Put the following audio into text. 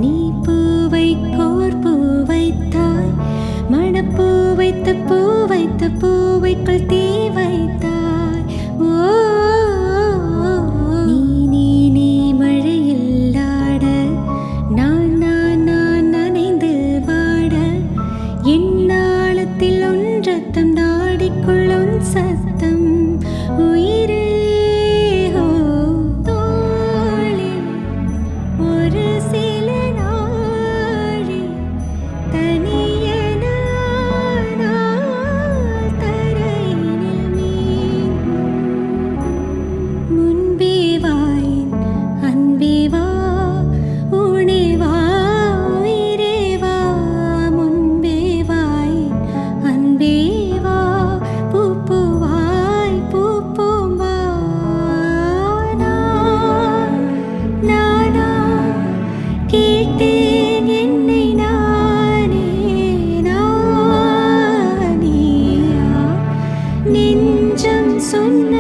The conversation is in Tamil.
நீ பூவை கோர்ப்பு வைத்தாய், மணப்பூ வைத்த பூ வைத்த பூவைக்குள் தீ வைத்தாய். ஓ நீ நீ நீ மழையில் ஆட, நான் நான் நான் நனைந்து வாட, என்னாளத்தில் ஒன்றத்தம் நாடிக்குள் உன் சத்தம் உயிரே. ஒரு சில நாழி தனியனானால் தரையினில் மீண்டும். முன்பே வாயின் அன்பே வா, உணே வா உயிரே வா. முன்பே வாயின் அன்பே வா, பூப்பூவாய் பூப்போம் வா. நானா கேட்டேன் என்னை நானே, நானேயா நெஞ்சம் சொன்ன